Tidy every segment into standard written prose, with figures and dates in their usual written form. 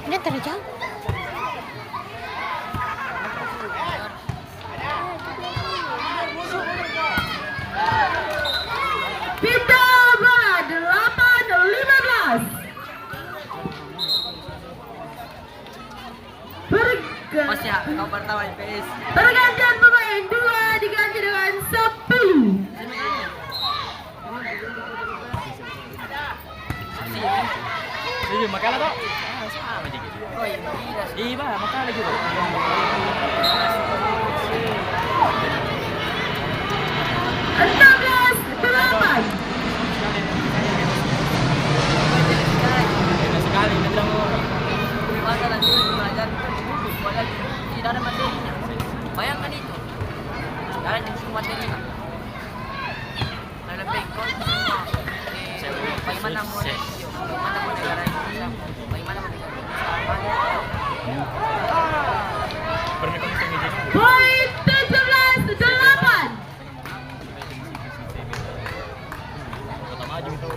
Dia terjauh. Pindah bola 8-15. Masih kau pertama PS. Pergantian pemain 2 diganti dengan 10. Iya, makalah toh. Sama aja gitu. Oh iya. Iya, makalah gitu. 16-8. Sekali bilang Masa nanti belajar sekolah tidak ada materinya. Bayangkan itu. Tidak ada semua materinya. Dalam bengkol semua. Bagaimana mau bagaimana mau negara Indonesia? Bagaimana mau negara pernah kamu sengaja. Poin 17-8. Kota maju itu.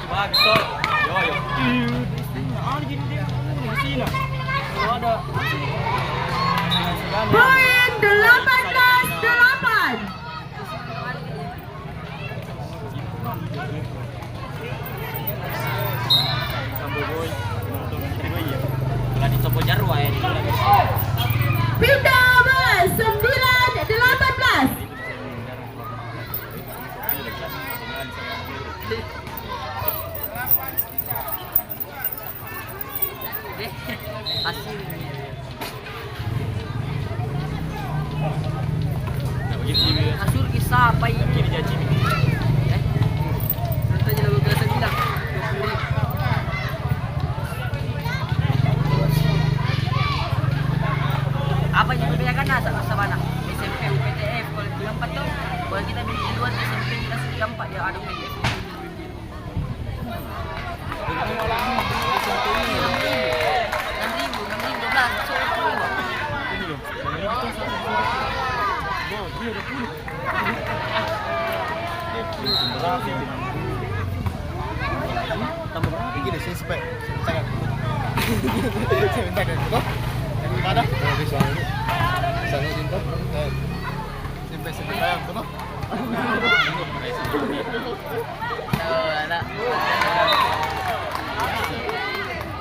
Bagus toh. Yo yo. Ada gini dia. Di sini. Kalau ada. Poin 18-8. Sambo boy. Kalau di Sopo Jarwa ya. Pindah bola 9-18. hasilnya. Nah, begitu juga. Hasil kisah apa ini? Kini jaci. Nanti aja lagu biasa bilang 20.000. Apa yang membedakan sama mana? SMP, UPTF, kalau bilang 4 tahun, kalau kita di luar SMP kelas 3-4 ya ada UPTF. Begini sih spek sangat. Saya minta dari itu. Dari mana? Dari sana. Sana cinta. Sampai bayang tuh.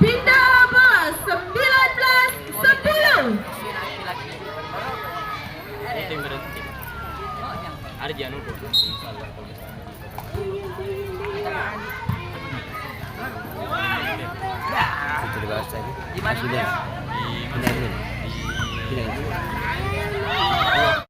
Pindah bola 19-10. Tim berhenti. Ada jangan lupa. Di mana? Di